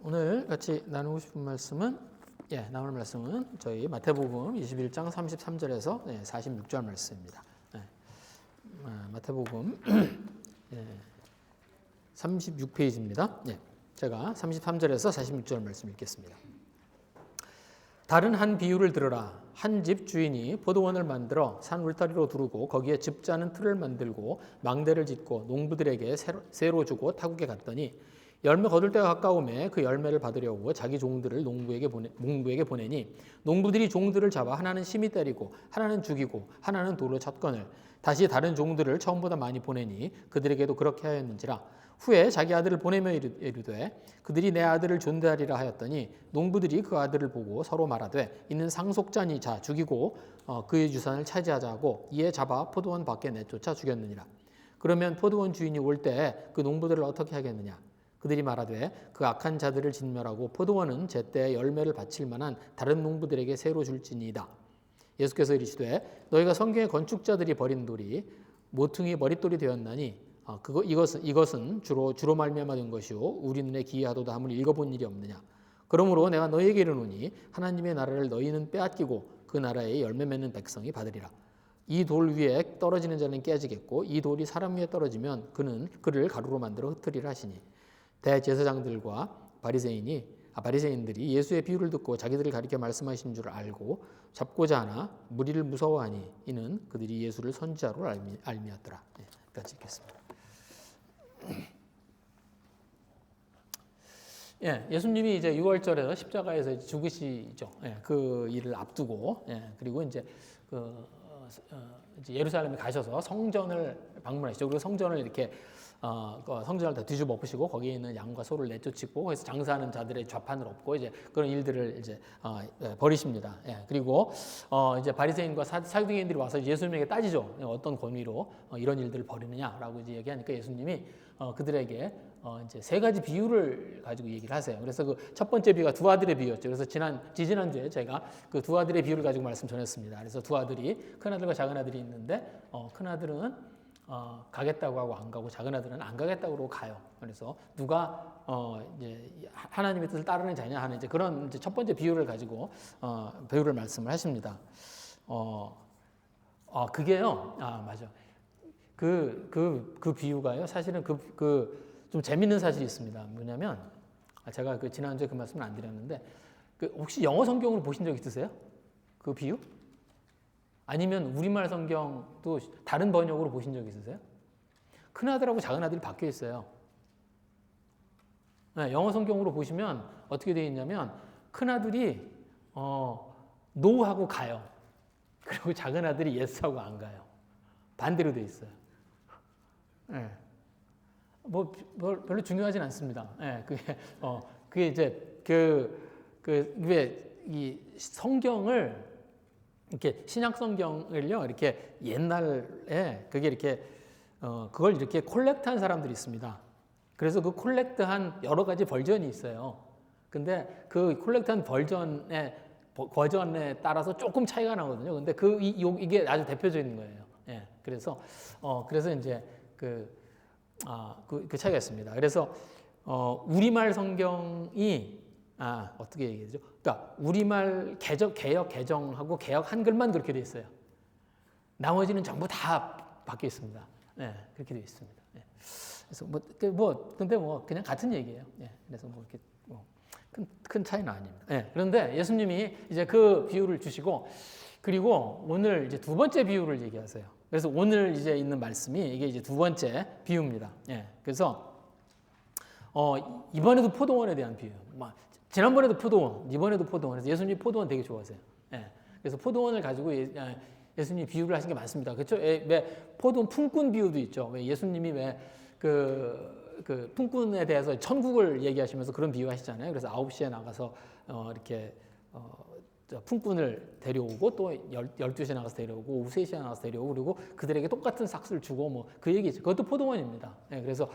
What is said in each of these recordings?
오늘 같이 나누고 싶은 말씀은 나오는 말씀은 저희 마태복음 21장 33절에서 46절 말씀입니다. 마태복음 36페이지입니다. 제가 33절에서 46절 말씀 읽겠습니다. 다른 한 비유를 들으라. 한 집 주인이 포도원을 만들어 산 울타리로 두르고 거기에 즙 짜는 틀을 만들고 망대를 짓고 농부들에게 세로 주고 타국에 갔더니 열매 거둘 때가 가까우매 그 열매를 받으려고 자기 종들을 농부에게 보내니 농부들이 종들을 잡아 하나는 심히 때리고 하나는 죽이고 하나는 돌로 쳤거늘 다시 다른 종들을 처음보다 많이 보내니 그들에게도 그렇게 하였는지라. 후에 자기 아들을 보내며 이르되 그들이 내 아들을 존대하리라 하였더니 농부들이 그 아들을 보고 서로 말하되 이는 상속자니 자 죽이고 그의 유산을 차지하자 하고 이에 잡아 포도원 밖에 내쫓아 죽였느니라. 그러면 포도원 주인이 올 때 그 농부들을 어떻게 하겠느냐. 그들이 말하되 그 악한 자들을 진멸하고 포도원은 제때에 열매를 바칠 만한 다른 농부들에게 새로 줄지니이다. 예수께서 이르시되 너희가 성경의 건축자들이 버린 돌이 모퉁이 머릿돌이 되었나니 이것은 주로 말미암아 된 것이요 우리 눈에 기이하도다 함을 읽어본 일이 없느냐. 그러므로 내가 너희에게 이르노니 하나님의 나라를 너희는 빼앗기고 그 나라의 열매 맺는 백성이 받으리라. 이 돌 위에 떨어지는 자는 깨지겠고 이 돌이 사람 위에 떨어지면 그를 가루로 만들어 흩으리라 하시니 대제사장들과 바리새인들이 예수의 비유를 듣고 자기들을 가리켜 말씀하신 줄 알고 잡고자 하나 무리를 무서워하니 이는 그들이 예수를 선지자로 알미였더라. 여기까지 읽겠습니다. 예수님이 이제 6월절에서 십자가에서 죽으시죠. 그 일을 앞두고 그리고 이제 이제 예루살렘에 가셔서 성전을 방문하시죠. 그리고 성전을 이렇게 성전을 다 뒤집어 엎으시고 거기에 있는 양과 소를 내쫓고 그래서 장사하는 자들의 좌판을 엎고 이제 그런 일들을 이제 벌이십니다. 그리고 이제 바리새인과 사두개인들이 와서 예수님에게 따지죠. 어떤 권위로 이런 일들을 벌이느냐라고 이제 얘기하니까 예수님이 그들에게 이제 세 가지 비유를 가지고 얘기를 하세요. 그래서 그 첫 번째 비유가 두 아들의 비유였죠. 그래서 지난주에 제가 그 두 아들의 비유를 가지고 말씀 전했습니다. 그래서 두 아들이 큰 아들과 작은 아들이 있는데 큰 아들은 가겠다고 하고 안 가고 작은 아들은 안 가겠다고 그러고 가요. 그래서 누가 이제 하나님의 뜻을 따르는 자냐 하는 이제 그런 이제 첫 번째 비유를 가지고 비유를 말씀을 하십니다. 그게요. 맞아. 그 비유가요. 사실은 좀 재밌는 사실이 있습니다. 뭐냐면 제가 지난주에 그 말씀을 안 드렸는데 혹시 영어 성경을 보신 적 있으세요? 그 비유? 아니면 우리말 성경도 다른 번역으로 보신 적 있으세요? 큰 아들하고 작은 아들이 바뀌어 있어요. 영어 성경으로 보시면 어떻게 되어 있냐면 큰 아들이 노하고 가요. 그리고 작은 아들이 예스하고 안 가요. 반대로 되어 있어요. 별로 중요하진 않습니다. 그게 이제 이 성경을 이렇게 신약 성경을요 이렇게 옛날에 그게 이렇게 그걸 이렇게 콜렉트한 사람들이 있습니다. 그래서 그 콜렉트한 여러 가지 버전이 있어요. 근데 그 콜렉트한 버전에 따라서 조금 차이가 나거든요. 근데 이게 아주 대표적인 거예요. 그래서 이제 그 차이가 있습니다. 그래서 우리말 성경이 어떻게 얘기하죠? 그러니까 우리말 개역 개정하고 개역 한글만 그렇게 되어 있어요. 나머지는 전부 다 바뀌어 있습니다. 그렇게 되어 있습니다. 그래서 근데 그냥 같은 얘기예요. 그래서 이렇게 큰 차이는 아닙니다. 그런데 예수님이 이제 그 비유를 주시고 그리고 오늘 이제 두 번째 비유를 얘기하세요. 그래서 오늘 이제 있는 말씀이 이게 이제 두 번째 비유입니다. 그래서 이번에도 포도원에 대한 비유. 지난번에도 포도원, 이번에도 포도원. 그래서 예수님이 포도원 되게 좋아하세요. 그래서 포도원을 가지고 예수님이 비유를 하신 게 많습니다. 그렇죠? 왜 포도원 품꾼 비유도 있죠. 왜 예수님이 왜 그 품꾼에 대해서 천국을 얘기하시면서 그런 비유 하시잖아요. 그래서 9시에 나가서 이렇게 품꾼을 데려오고 또 12시에 나가서 데려오고 오후 3시에 나가서 데려오고 그리고 그들에게 똑같은 삭스를 주고 그 얘기죠. 그것도 포도원입니다. 그래서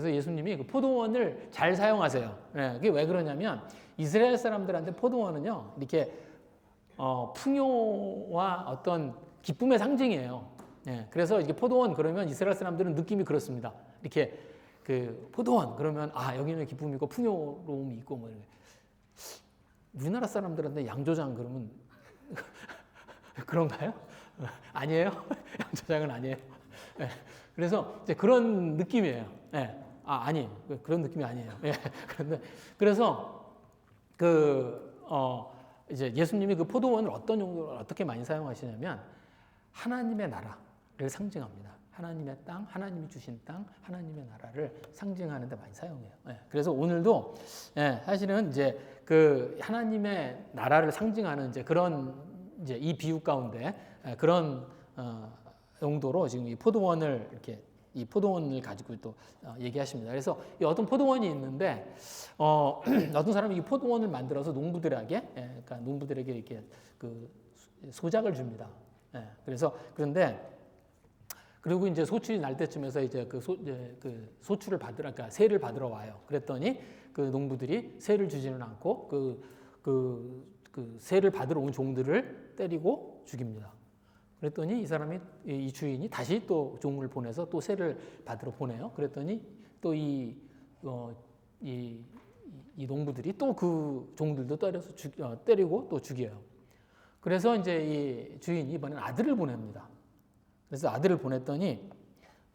예수님이 그 포도원을 잘 사용하세요. 그게 왜 그러냐면 이스라엘 사람들한테 포도원은요 이렇게 풍요와 어떤 기쁨의 상징이에요. 그래서 이게 포도원 그러면 이스라엘 사람들은 느낌이 그렇습니다. 이렇게 그 포도원 그러면 여기는 기쁨이 있고 풍요로움이 있고 뭐 이런. 우리나라 사람들한테 양조장 그러면 그런가요? 아니에요? 양조장은 아니에요. 예. 그래서 이제 그런 느낌이에요. 예. 아니에요. 그런 느낌이 아니에요. 예. 그런데 그래서 이제 예수님이 그 포도원을 어떤 용도로 어떻게 많이 사용하시냐면 하나님의 나라를 상징합니다. 하나님의 땅, 하나님이 주신 땅, 하나님의 나라를 상징하는 데 많이 사용해요. 예. 그래서 오늘도 사실은 이제 그 하나님의 나라를 상징하는 이제 그런 이제 이 비유 가운데 그런 용도로 지금 이 포도원을 이렇게 이 포도원을 가지고 또 얘기하십니다. 그래서 이 어떤 포도원이 있는데 어떤 사람이 이 포도원을 만들어서 농부들에게 그러니까 농부들에게 이렇게 그 소작을 줍니다. 그래서 그런데 그리고 이제 소출이 날 때쯤에서 이제 그 소출을 그러니까 세를 받으러 와요. 그랬더니 그 농부들이 세를 주지는 않고 그 세를 받으러 온 종들을 때리고 죽입니다. 그랬더니 이 주인이 다시 또 종을 보내서 또 세를 받으러 보내요. 그랬더니 또 이 농부들이 또 그 종들도 때리고 또 죽여요. 그래서 이제 이 주인이 이번엔 아들을 보냅니다. 그래서 아들을 보냈더니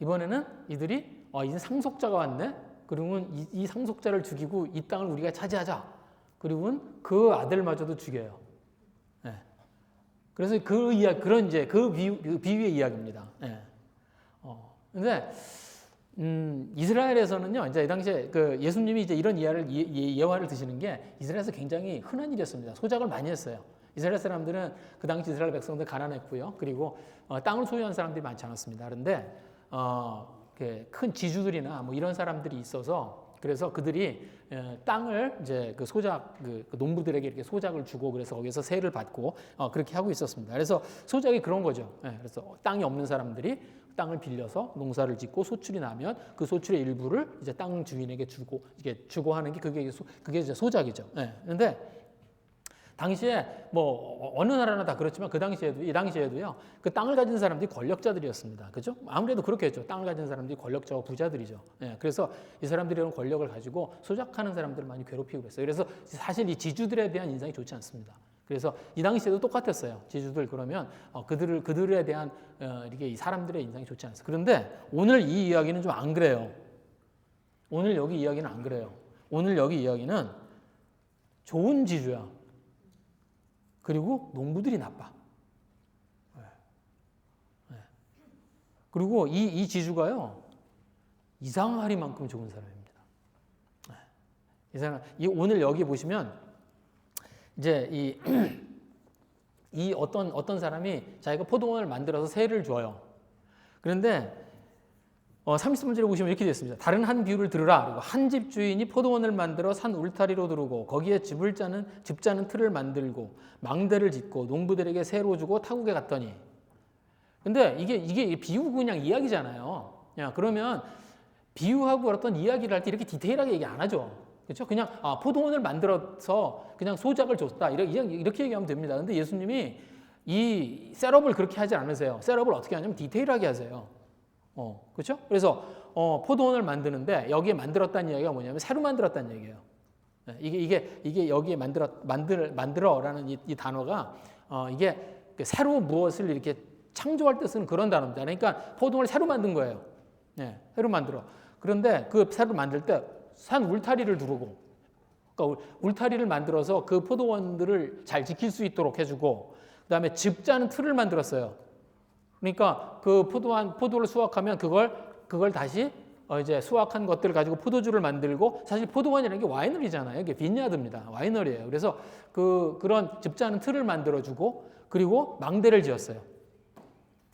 이번에는 이들이 이제 상속자가 왔네. 그러면 이 상속자를 죽이고 이 땅을 우리가 차지하자. 그리고 그 아들마저도 죽여요. 그래서 그런 이제 그 비유의 이야기입니다. 근데 이스라엘에서는요, 이제 이 당시에 그 예수님이 이제 이런 예화를 드시는 게 이스라엘에서 굉장히 흔한 일이었습니다. 소작을 많이 했어요. 이스라엘 사람들은 그 당시 이스라엘 백성들 가난했고요. 그리고 땅을 소유한 사람들이 많지 않았습니다. 그런데 큰 지주들이나 뭐 이런 사람들이 있어서 그래서 그들이 땅을 이제 그 농부들에게 이렇게 소작을 주고 그래서 거기서 세를 받고 그렇게 하고 있었습니다. 그래서 소작이 그런 거죠. 그래서 땅이 없는 사람들이 땅을 빌려서 농사를 짓고 소출이 나면 그 소출의 일부를 이제 땅 주인에게 주고 하는 게 그게 이제 소작이죠. 그런데 당시에 뭐 어느 나라나 다 그렇지만 이 당시에도요. 그 땅을 가진 사람들이 권력자들이었습니다. 그죠? 아무래도 그렇겠죠. 땅을 가진 사람들이 권력자와 부자들이죠. 그래서 이 사람들이 이런 권력을 가지고 소작하는 사람들을 많이 괴롭히고 그랬어요. 그래서 사실 이 지주들에 대한 인상이 좋지 않습니다. 그래서 이 당시에도 똑같았어요. 지주들 그러면 그들에 대한 이렇게 이 사람들의 인상이 좋지 않았어요. 그런데 오늘 이 이야기는 좀 안 그래요. 오늘 여기 이야기는 안 그래요. 오늘 여기 이야기는 좋은 지주야. 그리고 농부들이 나빠. 그리고 이 지주가요, 이상하리만큼 좋은 사람입니다. 오늘 여기 보시면, 이제 이 어떤 사람이 자기가 포도원을 만들어서 세를 줘요. 그런데 33절에 보시면 이렇게 되어 있습니다. 다른 한 비유를 들으라. 그리고 한 집 주인이 포도원을 만들어 산 울타리로 두르고 거기에 집 짜는 틀을 만들고 망대를 짓고 농부들에게 세로 주고 타국에 갔더니. 근데 이게 비유 그냥 이야기잖아요. 그러면 비유하고 어떤 이야기를 할 때 이렇게 디테일하게 얘기 안 하죠. 그렇죠? 그냥 포도원을 만들어서 그냥 소작을 줬다. 이렇게 얘기하면 됩니다. 근데 예수님이 이 셋업을 그렇게 하지 않으세요. 셋업을 어떻게 하냐면 디테일하게 하세요. 그렇죠? 그래서 포도원을 만드는데 여기에 만들었다는 이야기가 뭐냐면 새로 만들었다는 얘기예요. 이게 여기에 만들어라는 이 단어가 이게 새로 무엇을 이렇게 창조할 때 쓰는 그런 단어입니다. 그러니까 포도원을 새로 만든 거예요. 새로 만들어. 그런데 그 새로 만들 때 산 울타리를 두르고, 그러니까 울타리를 만들어서 그 포도원들을 잘 지킬 수 있도록 해주고, 그다음에 즙 짜는 틀을 만들었어요. 그러니까 그 포도를 수확하면 그걸 다시 이제 수확한 것들을 가지고 포도주를 만들고, 사실 포도원이라는 게 와이너리잖아요. 이게 빈야드입니다. 와이너리예요. 그래서 그런 즙 짜는 틀을 만들어주고, 그리고 망대를 지었어요.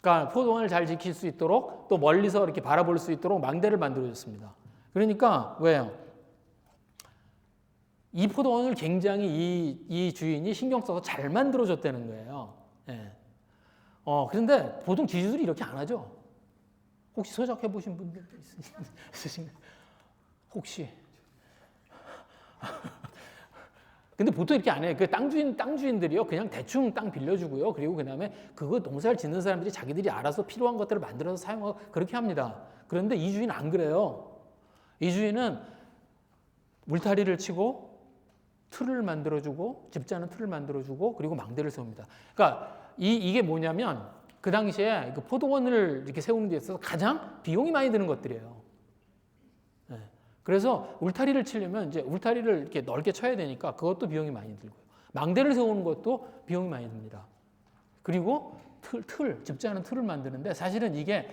그러니까 포도원을 잘 지킬 수 있도록 또 멀리서 이렇게 바라볼 수 있도록 망대를 만들어줬습니다. 그러니까 왜요? 이 포도원을 굉장히 이 주인이 신경 써서 잘 만들어줬다는 거예요. 그런데 보통 지주들이 이렇게 안 하죠. 혹시 소작해 보신 분들 있으신가요? 혹시? 근데 보통 이렇게 안 해요. 그 땅 주인들이요, 그냥 대충 땅 빌려주고요. 그리고 그다음에 그거 농사를 짓는 사람들이 자기들이 알아서 필요한 것들을 만들어서 사용하고 그렇게 합니다. 그런데 이 주인은 안 그래요. 이 주인은 울타리를 치고 틀을 만들어주고 집자는 틀을 만들어주고 그리고 망대를 세웁니다. 그러니까 이게 뭐냐면 그 당시에 그 포도원을 이렇게 세우는 데 있어서 가장 비용이 많이 드는 것들이에요. 네. 그래서 울타리를 치려면 이제 울타리를 이렇게 넓게 쳐야 되니까 그것도 비용이 많이 들고요. 망대를 세우는 것도 비용이 많이 듭니다. 그리고 집자는 틀을 만드는데 사실은 이게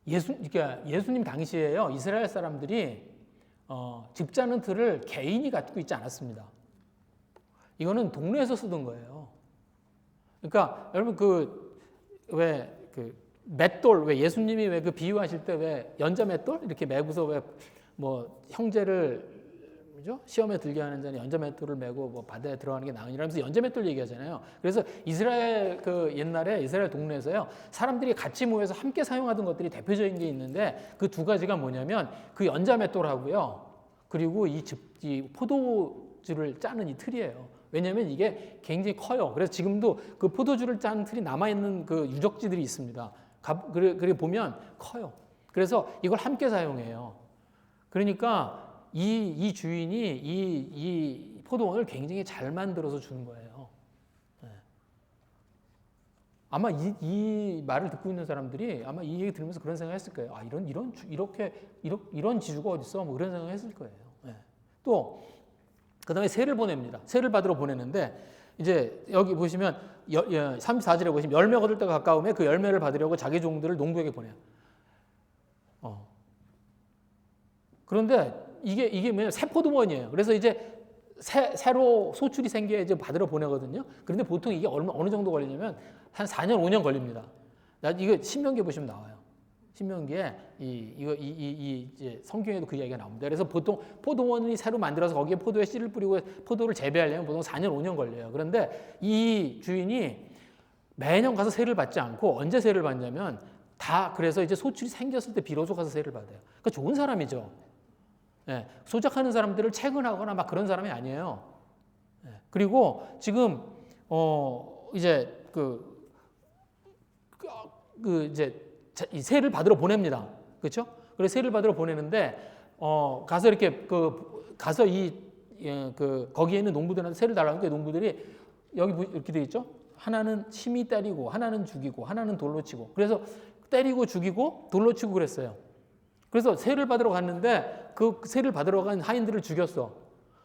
예수님 당시에요. 이스라엘 사람들이 집자는 틀을 개인이 갖고 있지 않았습니다. 이거는 동네에서 쓰던 거예요. 그러니까 여러분 맷돌 왜 예수님이 왜 그 비유하실 때 왜 연자 맷돌 이렇게 메고서 왜 뭐 형제를 그죠? 시험에 들게 하는 자는 연자 맷돌을 메고 뭐 바다에 들어가는 게 나으니라면서 연자 맷돌 얘기하잖아요. 그래서 이스라엘 옛날에 이스라엘 동네에서요 사람들이 같이 모여서 함께 사용하던 것들이 대표적인 게 있는데 그 두 가지가 뭐냐면 그 연자 맷돌하고요. 그리고 이 포도주를 짜는 이 틀이에요. 왜냐하면 이게 굉장히 커요. 그래서 지금도 그 포도주를 짜는 틀이 남아있는 그 유적지들이 있습니다. 그래 보면 커요. 그래서 이걸 함께 사용해요. 그러니까 이 주인이 이 포도원을 굉장히 잘 만들어서 주는 거예요. 네. 아마 이 말을 듣고 있는 사람들이 아마 이 얘기 들으면서 그런 생각했을 거예요. 아 이런 지주가 어디 있어? 뭐 그런 생각했을 거예요. 네. 또 그다음에 세를 보냅니다. 세를 받으러 보내는데 이제 여기 보시면 34절에 보시면 열매가 얻을 때가 가까우면 그 열매를 받으려고 자기 종들을 농부에게 보내요. 그런데 이게 뭐냐면 새 포도원이에요. 그래서 이제 새로 소출이 생겨야 이제 받으러 보내거든요. 그런데 보통 이게 어느 정도 걸리냐면 한 4년, 5년 걸립니다. 이거 신명기에 보시면 나와요. 신명기에 이제 성경에도 그 이야기가 나옵니다. 그래서 보통 포도원이 새로 만들어서 거기에 포도에 씨를 뿌리고 포도를 재배하려면 보통 4년, 5년 걸려요. 그런데 이 주인이 매년 가서 세를 받지 않고 언제 세를 받냐면 그래서 이제 소출이 생겼을 때 비로소 가서 세를 받아요. 그러니까 좋은 사람이죠. 예, 소작하는 사람들을 채근하거나 막 그런 사람이 아니에요. 예, 그리고 지금 이제 이제 이 세를 받으러 보냅니다. 그렇죠? 그래서 세를 받으러 보내는데 가서 이렇게 가서 거기에 있는 농부들한테 세를 달라는 게 농부들이 여기 이렇게 돼 있죠? 하나는 심히 때리고 하나는 죽이고 하나는 돌로 치고 그래서 때리고 죽이고 돌로 치고 그랬어요. 그래서 세를 받으러 갔는데 그 세를 받으러 간 하인들을 죽였어.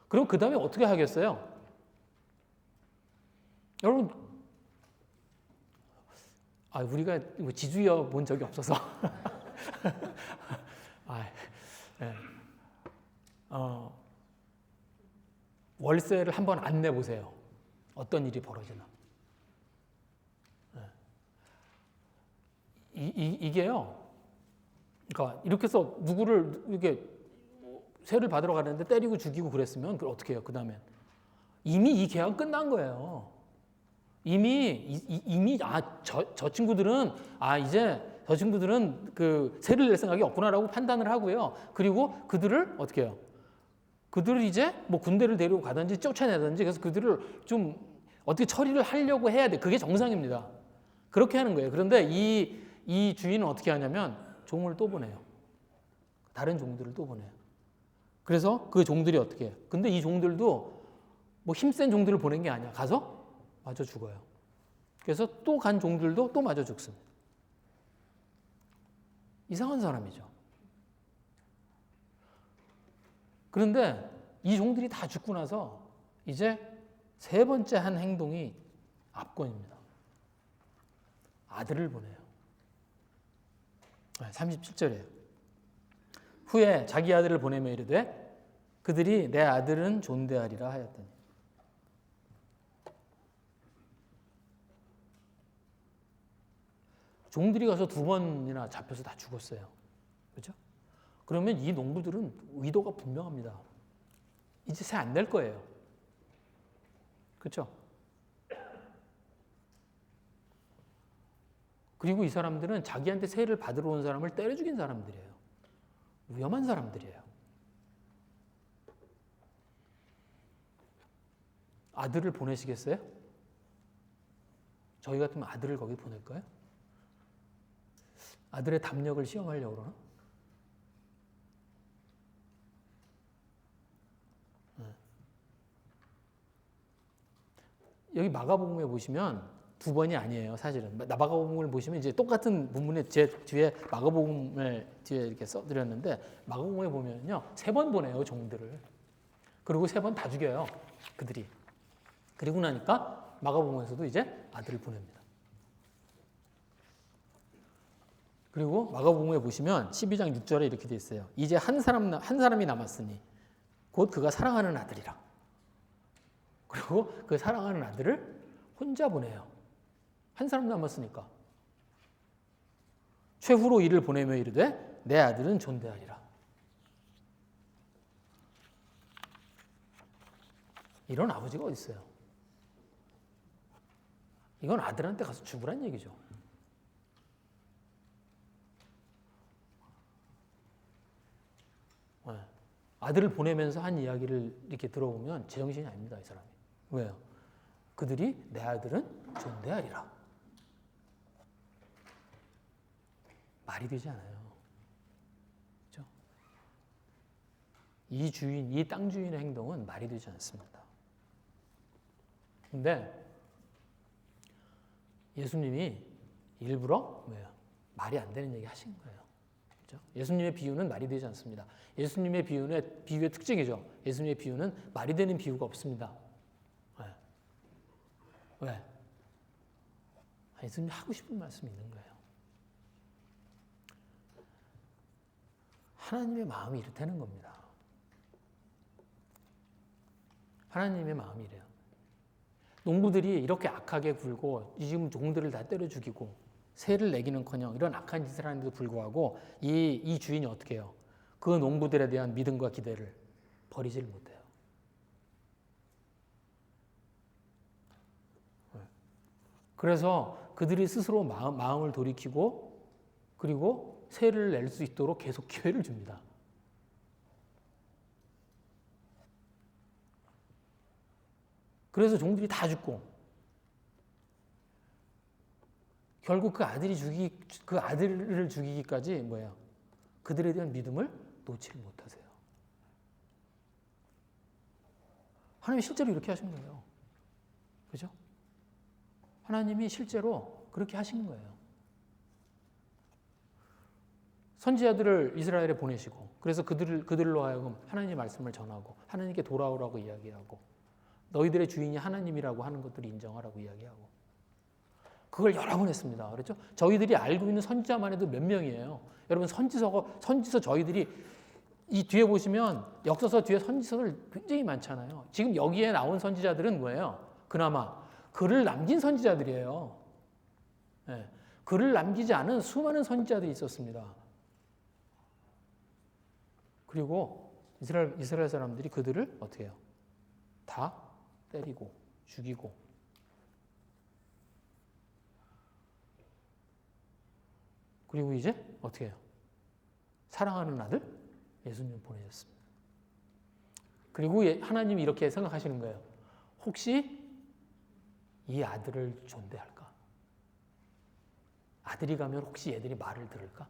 그럼 그 다음에 어떻게 하겠어요? 여러분, 우리가 지주여 본 적이 없어서. 네. 월세를 한번 안 내보세요. 어떤 일이 벌어지나. 네. 이게요. 그러니까 이렇게 해서 누구를 이렇게 세를 받으러 가는데 때리고 죽이고 그랬으면 그걸 어떻게 해요? 그 다음엔 이미 이 계약은 끝난 거예요. 이미 저 친구들은 이제 저 친구들은 그 세를 낼 생각이 없구나라고 판단을 하고요. 그리고 그들을 어떻게 해요? 그들을 이제 뭐 군대를 데리고 가든지 쫓아내든지 그래서 그들을 좀 어떻게 처리를 하려고 해야 돼. 그게 정상입니다. 그렇게 하는 거예요. 그런데 이 주인은 어떻게 하냐면 종을 또 보내요. 다른 종들을 또 보내요. 그래서 그 종들이 어떻게 해요? 근데 이 종들도 뭐 힘센 종들을 보낸 게 아니야. 가서 맞아 죽어요. 그래서 또 간 종들도 또 맞아 죽습니다. 이상한 사람이죠. 그런데 이 종들이 다 죽고 나서 이제 세 번째 한 행동이 압권입니다. 아들을 보내요. 37절이에요. 후에 자기 아들을 보내며 이르되 그들이 내 아들은 존대하리라 하였더니 종들이 가서 2번이나 잡혀서 다 죽었어요. 그렇죠? 그러면 이 농부들은 의도가 분명합니다. 이제 세 안 낼 거예요. 그렇죠? 그리고 이 사람들은 자기한테 세를 받으러 온 사람을 때려 죽인 사람들이에요. 위험한 사람들이에요. 아들을 보내시겠어요? 저희 같으면 아들을 거기 보낼까요? 아들의 담력을 시험하려고 그러나? 여기 마가복음에 보시면 두 번이 아니에요, 사실은. 마가복음을 보시면 이제 똑같은 본문에 제 뒤에 마가복음을 뒤에 이렇게 써드렸는데 마가복음에 보면요, 세 번 보내요, 종들을. 그리고 세 번 다 죽여요, 그들이. 그리고 나니까 마가복음에서도 이제 아들을 보냅니다. 그리고 마가복음에 보시면 12장 6절에 이렇게 돼 있어요. 이제 한 사람이 남았으니 곧 그가 사랑하는 아들이라. 그리고 그 사랑하는 아들을 혼자 보내요. 한 사람 남았으니까. 최후로 이를 보내며 이르되 내 아들은 존대하리라. 이런 아버지가 어디 있어요? 이건 아들한테 가서 죽으란 얘기죠. 네. 아들을 보내면서 한 이야기를 이렇게 들어보면 제정신이 아닙니다, 이 사람이. 왜요? 그들이 내 아들은 존대하리라. 말이 되지 않아요. 그렇죠? 이 땅 주인의 행동은 말이 되지 않습니다. 근데 예수님이 일부러 왜요? 말이 안 되는 얘기 하신 거예요. 그렇죠? 예수님의 비유는 말이 되지 않습니다. 예수님의 비유의 특징이죠. 예수님의 비유는 말이 되는 비유가 없습니다. 왜? 예수님이 하고 싶은 말씀이 있는 거예요. 하나님의 마음이 이렇다는 겁니다. 하나님의 마음이 이래요. 농부들이 이렇게 악하게 굴고 지금 종들을 다 때려 죽이고 새를 내기는커녕 이런 악한 짓을 하는데도 불구하고 이 주인이 어떻게 해요? 그 농부들에 대한 믿음과 기대를 버리지를 못해요. 그래서 그들이 스스로 마음을 돌이키고 그리고 새를 낼 수 있도록 계속 기회를 줍니다. 그래서 종들이 다 죽고 결국 그 아들을 죽이기까지 뭐예요? 그들에 대한 믿음을 놓지를 못하세요. 하나님이 실제로 이렇게 하신 거예요. 그죠? 하나님이 실제로 그렇게 하신 거예요. 선지자들을 이스라엘에 보내시고 그래서 그들로 하여금 하나님의 말씀을 전하고 하나님께 돌아오라고 이야기하고 너희들의 주인이 하나님이라고 하는 것들을 인정하라고 이야기하고 그걸 여러 번 했습니다. 그렇죠? 저희들이 알고 있는 선지자만 해도 몇 명이에요. 여러분 선지서 저희들이 이 뒤에 보시면 역사서 뒤에 선지서들 굉장히 많잖아요. 지금 여기에 나온 선지자들은 뭐예요? 그나마 글을 남긴 선지자들이에요. 네. 글을 남기지 않은 수많은 선지자들이 있었습니다. 그리고 이스라엘 사람들이 그들을 어떻게 해요? 다 때리고 죽이고 그리고 이제 어떻게 해요? 사랑하는 아들 예수님을 보내셨습니다. 그리고 하나님이 이렇게 생각하시는 거예요. 혹시 이 아들을 존대할까? 아들이 가면 혹시 얘들이 말을 들을까?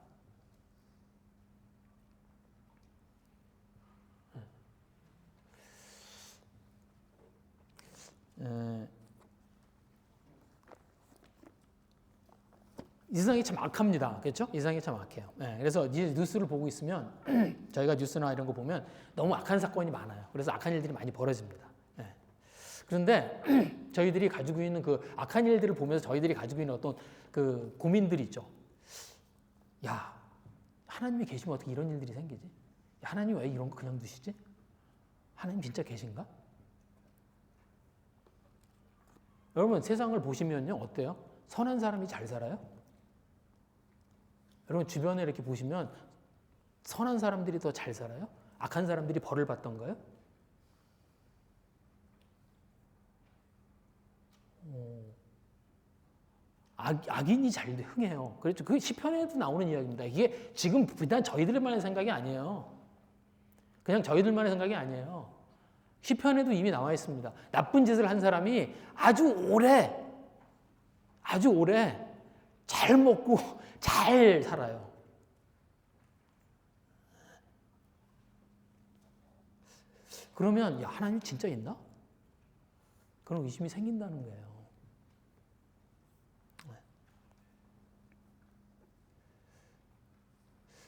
이 세상이 참 악합니다. 그렇죠? 이 세상이 참 악해요. 네, 그래서 이 뉴스를 보고 있으면 저희가 뉴스나 이런 거 보면 너무 악한 사건이 많아요. 그래서 악한 일들이 많이 벌어집니다. 네. 그런데 저희들이 가지고 있는 그 악한 일들을 보면서 저희들이 가지고 있는 어떤 그 고민들이 있죠. 야, 하나님이 계시면 어떻게 이런 일들이 생기지? 야, 하나님 왜 이런 거 그냥 두시지? 하나님 진짜 계신가? 여러분 세상을 보시면요 어때요? 선한 사람이 잘 살아요? 여러분 주변에 이렇게 보시면 선한 사람들이 더 잘 살아요? 악한 사람들이 벌을 받던가요? 악인이 잘 흥해요. 그렇죠. 그 시편에도 나오는 이야기입니다. 이게 지금 비단 저희들만의 생각이 아니에요. 그냥 저희들만의 생각이 아니에요. 시편에도 이미 나와 있습니다. 나쁜 짓을 한 사람이 아주 오래 잘 먹고 잘 살아요. 그러면 야, 하나님 진짜 있나? 그런 의심이 생긴다는 거예요.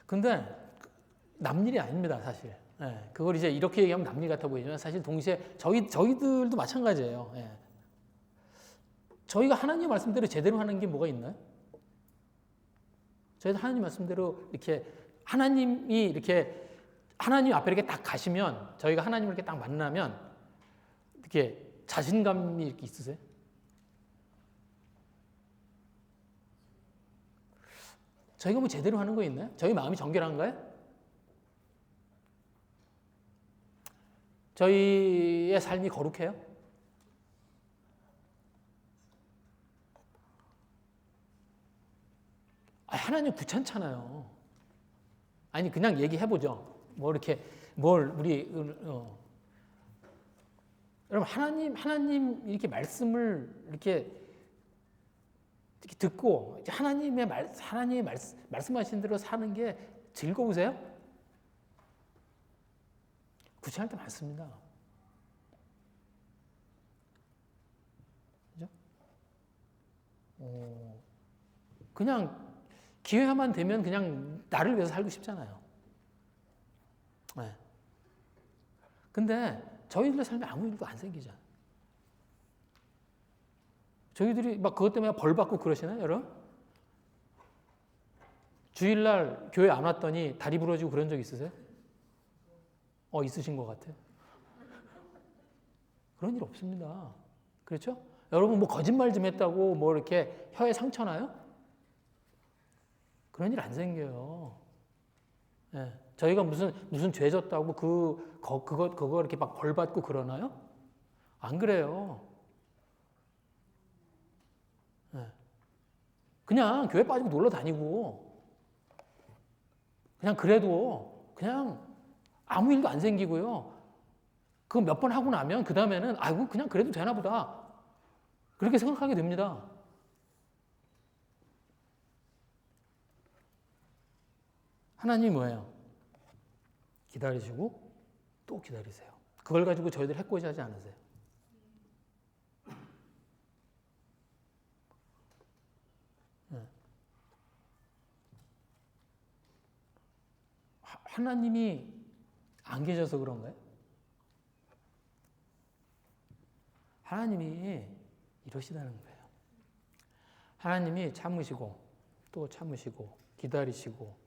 근데 남일이 아닙니다, 사실. 예, 그걸 이제 이렇게 얘기하면 남일 같아 보이지만 사실 동시에 저희들도 마찬가지예요. 예. 저희가 하나님 말씀대로 제대로 하는 게 뭐가 있나요? 저희도 하나님 말씀대로 이렇게 하나님 앞에 이렇게 딱 가시면 저희가 하나님을 이렇게 딱 만나면 이렇게 자신감이 이렇게 있으세요? 저희가 뭐 제대로 하는 거 있나요? 저희 마음이 정결한가요? 저희의 삶이 거룩해요? 하나님 귀찮잖아요. 아니 그냥 얘기해보죠. 뭐 이렇게 여러분 하나님 이렇게 말씀을 이렇게 듣고 하나님의 말씀하신 대로 사는 게 즐거우세요? 귀찮을 때 많습니다. 그죠? 그냥 기회만 되면 그냥 나를 위해서 살고 싶잖아요. 네. 근데 저희들의 삶에 아무 일도 안 생기잖아요. 저희들이 막 그것 때문에 벌 받고 그러시나요, 여러분? 주일날 교회 안 왔더니 다리 부러지고 그런 적 있으세요? 있으신 것 같아요. 그런 일 없습니다. 그렇죠? 여러분 뭐 거짓말 좀 했다고 뭐 이렇게 혀에 상처 나요? 그런 일 안 생겨요. 네. 저희가 무슨 죄 졌다고 그거 이렇게 막 벌 받고 그러나요? 안 그래요. 네. 그냥 교회 빠지고 놀러 다니고 그냥 그래도 그냥 아무 일도 안 생기고요. 그거 몇 번 하고 나면 그 다음에는 아이고 그냥 그래도 되나 보다. 그렇게 생각하게 됩니다. 하나님이 뭐예요? 기다리시고 또 기다리세요. 그걸 가지고 저희들 해코지하지 않으세요. 네. 하나님이 안 계셔서 그런가요? 하나님이 이러시다는 거예요. 하나님이 참으시고 또 참으시고 기다리시고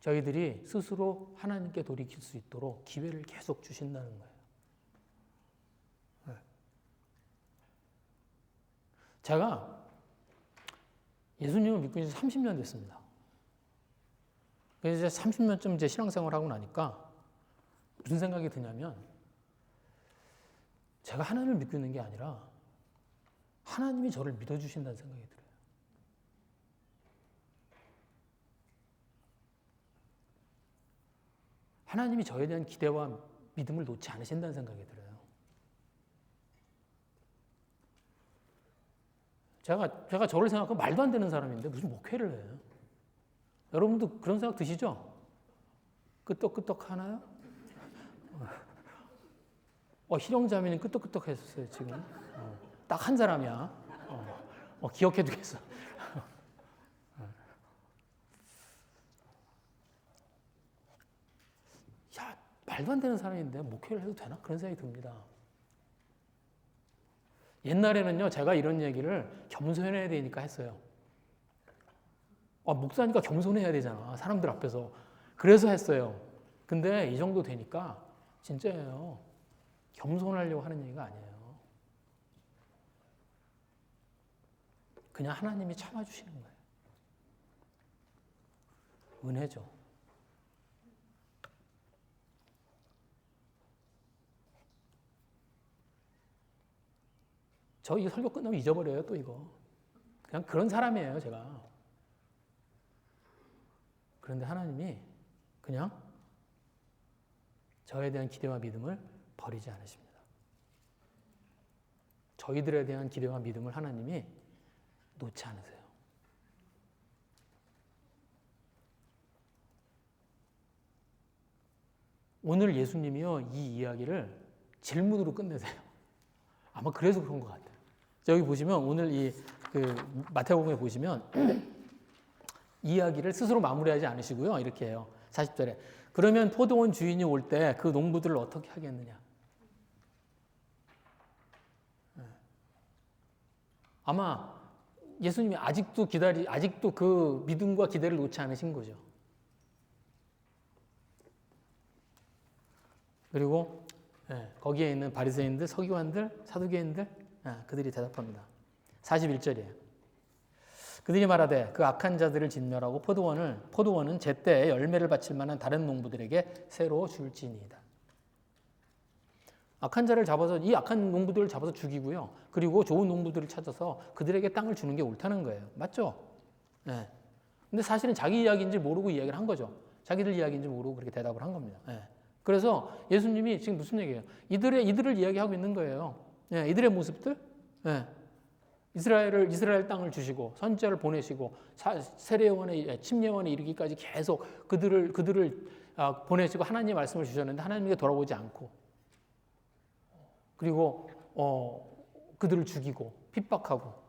저희들이 스스로 하나님께 돌이킬 수 있도록 기회를 계속 주신다는 거예요. 네. 제가 예수님을 믿고 이제 30년 됐습니다. 그래서 이제 30년쯤 이제 신앙생활을 하고 나니까 무슨 생각이 드냐면 제가 하나님을 믿고 있는 게 아니라 하나님이 저를 믿어주신다는 생각이 들어요. 하나님이 저에 대한 기대와 믿음을 놓지 않으신다는 생각이 들어요. 제가 저를 생각하면 말도 안 되는 사람인데 무슨 목회를 해요. 여러분도 그런 생각 드시죠? 끄떡끄떡 하나요? 희령자매는 끄떡끄떡 했었어요, 지금. 딱 한 사람이야. 기억해 두겠어. 야, 말도 안 되는 사람인데 목회를 해도 되나? 그런 생각이 듭니다. 옛날에는요, 제가 이런 얘기를 겸손해야 되니까 했어요. 목사니까 겸손해야 되잖아. 사람들 앞에서. 그래서 했어요. 근데 이 정도 되니까 진짜예요. 겸손하려고 하는 얘기가 아니에요. 그냥 하나님이 참아주시는 거예요. 은혜죠. 저 이 설교 끝나면 잊어버려요, 또 이거. 그냥 그런 사람이에요, 제가. 그런데 하나님이 그냥 저에 대한 기대와 믿음을 버리지 않으십니다. 저희들에 대한 기대와 믿음을 하나님이 놓지 않으세요. 오늘 예수님이요, 이 이야기를 질문으로 끝내세요. 아마 그래서 그런 것 같아요. 여기 보시면 오늘 마태복음에 보시면 이야기를 스스로 마무리하지 않으시고요. 이렇게 해요. 40절에. 그러면 포도원 주인이 올 때 그 농부들을 어떻게 하겠느냐. 아마 예수님이 아직도 그 믿음과 기대를 놓지 않으신 거죠. 그리고 거기에 있는 바리새인들, 서기관들, 사두개인들 그들이 대답합니다. 41절이에요. 그들이 말하되 그 악한 자들을 진멸하고 포도원은 제때에 열매를 바칠 만한 다른 농부들에게 새로 줄지니이다. 악한 자를 잡아서 이 악한 농부들을 잡아서 죽이고요. 그리고 좋은 농부들을 찾아서 그들에게 땅을 주는 게 옳다는 거예요. 맞죠? 네. 근데 사실은 자기 이야기인지 모르고 이야기를 한 거죠. 자기들 이야기인지 모르고 그렇게 대답을 한 겁니다. 그래서 예수님이 지금 무슨 얘기예요? 이들을 이야기하고 있는 거예요. 이들의 모습들, 이스라엘 땅을 주시고 선지자를 보내시고 세례요한의 침례요한에 이르기까지 계속 그들을 보내시고 하나님의 말씀을 주셨는데 하나님께 돌아오지 않고 그리고 그들을 죽이고 핍박하고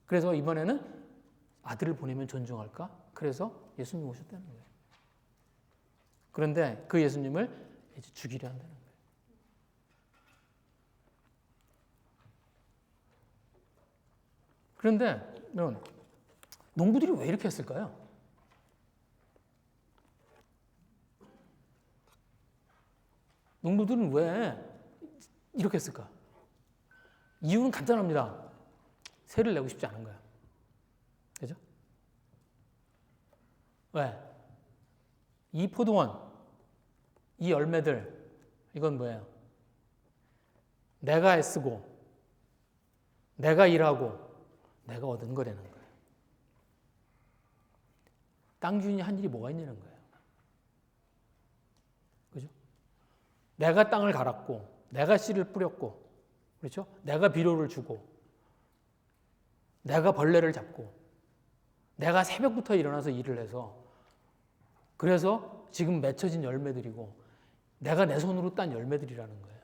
그래서 이번에는 아들을 보내면 존중할까? 그래서 예수님이 오셨다는 거예요. 그런데 그 예수님을 이제 죽이려 한다는 거예요. 그런데 농부들이 왜 이렇게 했을까요? 농부들은 왜 이렇게 했을까? 이유는 간단합니다. 세를 내고 싶지 않은 거야. 그죠? 왜? 이 포도원, 이 열매들, 이건 뭐예요? 내가 애쓰고, 내가 일하고, 내가 얻은 거라는 거예요. 땅 주인이 한 일이 뭐가 있냐는 거예요. 그죠? 내가 땅을 갈았고, 내가 씨를 뿌렸고, 그렇죠? 내가 비료를 주고, 내가 벌레를 잡고, 내가 새벽부터 일어나서 일을 해서, 그래서 지금 맺혀진 열매들이고, 내가 내 손으로 딴 열매들이라는 거예요.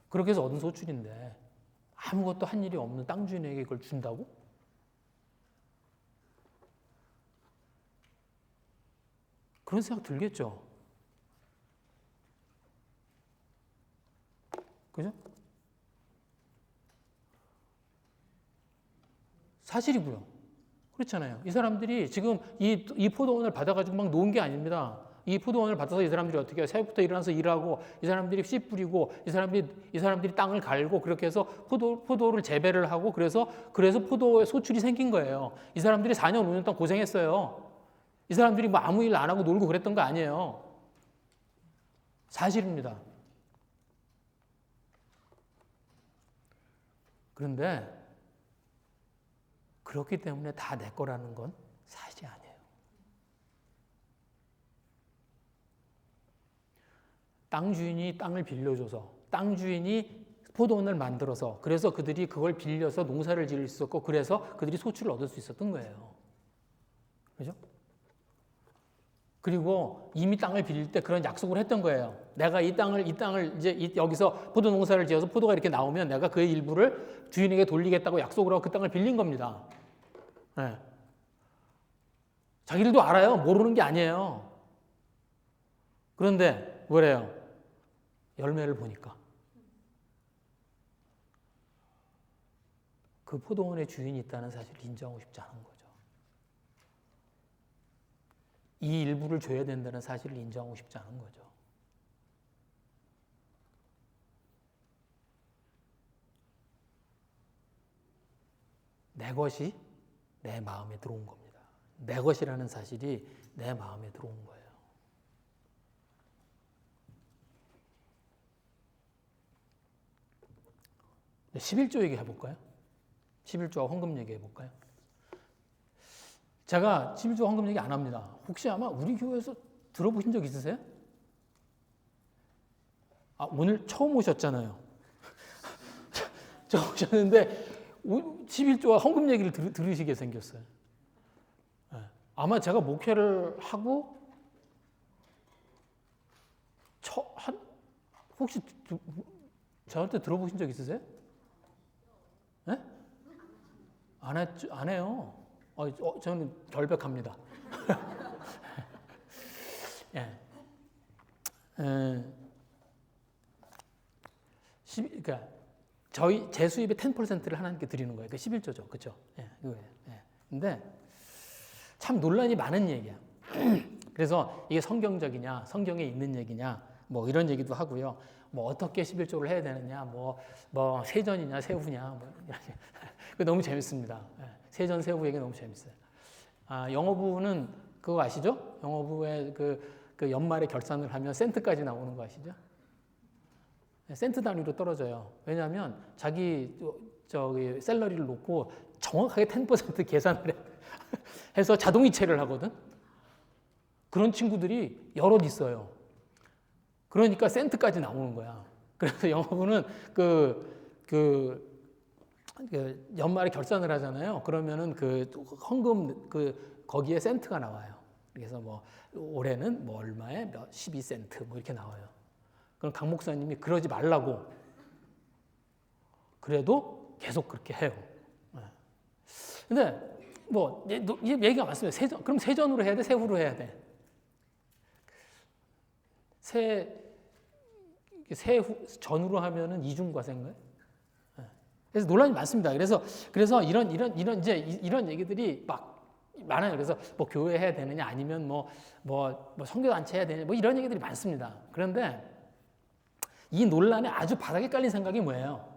그렇게 해서 얻은 소출인데, 아무것도 한 일이 없는 땅 주인에게 이걸 준다고? 그런 생각 들겠죠? 그죠? 사실이고요. 그렇잖아요. 이 사람들이 지금 이 포도원을 받아가지고 막 놓은 게 아닙니다. 이 포도원을 받아서 이 사람들이 어떻게 해요? 새벽부터 일어나서 일하고 이 사람들이 씨 뿌리고 이 사람들이 땅을 갈고 그렇게 해서 포도를 재배를 하고 그래서 포도의 소출이 생긴 거예요. 이 사람들이 4년 5년 동안 고생했어요. 이 사람들이 뭐 아무 일 안 하고 놀고 그랬던 거 아니에요. 사실입니다. 그런데 그렇기 때문에 다 내 거라는 건 사실이 아니에요. 땅 주인이 땅을 빌려줘서 땅 주인이 포도원을 만들어서 그래서 그들이 그걸 빌려서 농사를 지을 수 있었고 그래서 그들이 소출을 얻을 수 있었던 거예요. 그죠? 그리고 이미 땅을 빌릴 때 그런 약속을 했던 거예요. 내가 이 땅을 이제 여기서 포도 농사를 지어서 포도가 이렇게 나오면 내가 그의 일부를 주인에게 돌리겠다고 약속을 하고 그 땅을 빌린 겁니다. 네. 자기들도 알아요. 모르는 게 아니에요. 그런데 뭐래요? 열매를 보니까 그 포도원의 주인이 있다는 사실을 인정하고 싶지 않은 거죠. 이 일부를 줘야 된다는 사실을 인정하고 싶지 않은 거죠. 내 것이 내 마음에 들어온 겁니다. 내 것이라는 사실이 내 마음에 들어온 거예요. 11조 얘기해볼까요? 11조와 헌금 얘기해볼까요? 제가 11조 헌금 얘기 안 합니다. 혹시 아마 우리 교회에서 들어보신 적 있으세요? 오늘 처음 오셨잖아요. 적으셨는데 11조와 헌금 얘기를 들으시게 생겼어요. 아마 제가 목회를 하고 혹시 저한테 들어보신 적 있으세요? 네? 안 해요. 저는 결백합니다. 예. 그러니까 제 수입의 10%를 하나님께 드리는 거예요. 그 11조죠. 그렇죠? 예, 그거예요. 예. 근데 참 논란이 많은 얘기야. 그래서 이게 성경적이냐, 성경에 있는 얘기냐, 뭐 이런 얘기도 하고요. 뭐 어떻게 11조를 해야 되느냐, 뭐 세전이냐, 세후냐, 뭐 그 너무 재밌습니다. 예. 세전, 세후 얘기 너무 재밌어요. 영어부는 그거 아시죠? 영어부의 그 연말에 결산을 하면 센트까지 나오는 거 아시죠? 센트 단위로 떨어져요. 왜냐하면 자기 저기 샐러리를 놓고 정확하게 10% 계산을 해서 자동이체를 하거든. 그런 친구들이 여럿 있어요. 그러니까 센트까지 나오는 거야. 그래서 영어부는 그 연말에 결산을 하잖아요. 그러면은 그 헌금 거기에 센트가 나와요. 그래서 뭐 올해는 뭐 얼마에 12센트 뭐 이렇게 나와요. 그럼 강 목사님이 그러지 말라고. 그래도 계속 그렇게 해요. 근데 뭐 얘기가 많습니다. 그럼 세전으로 해야 돼? 세후로 해야 돼? 세후 전으로 하면은 이중과세인가요? 그래서 논란이 많습니다. 그래서 이런 얘기들이 막 많아요. 그래서 뭐 교회 해야 되느냐 아니면 뭐 선교단체 해야 되느냐 뭐 이런 얘기들이 많습니다. 그런데 이 논란에 아주 바닥에 깔린 생각이 뭐예요?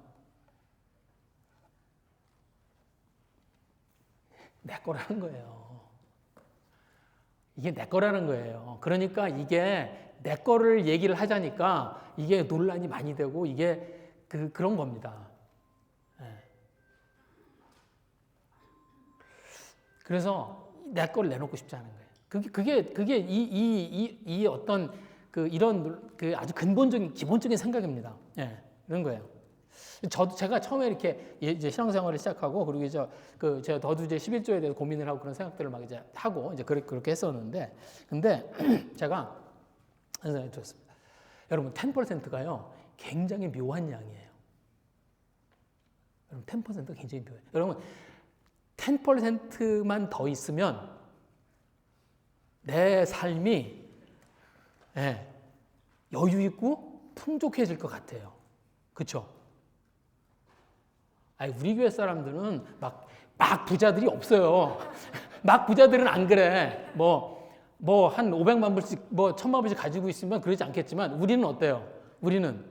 내 거라는 거예요. 이게 내 거라는 거예요. 그러니까 이게 내 거를 얘기를 하자니까 이게 논란이 많이 되고 이게 그런 겁니다. 그래서 내 거를 내놓고 싶지 않은 거예요. 그게 이 어떤 이런 아주 근본적인 기본적인 생각입니다. 예, 이런 거예요. 제가 처음에 이렇게 이제 신앙생활을 시작하고 그리고 제가 저도 이제 11조에 대해서 고민을 하고 그런 생각들을 막 이제 하고 이제 그렇게 했었는데 근데 제가 그런 생각이 들었습니다. 여러분 10%가요 굉장히 묘한 양이에요. 여러분 10%가 굉장히 묘해요. 여러분 10%만 더 있으면 내 삶이 여유 있고 풍족해질 것 같아요. 그렇죠? 우리 교회 사람들은 막 부자들이 없어요. 막 부자들은 안 그래. 한 500만 불씩, 1000만 불씩 가지고 있으면 그러지 않겠지만 우리는 어때요? 우리는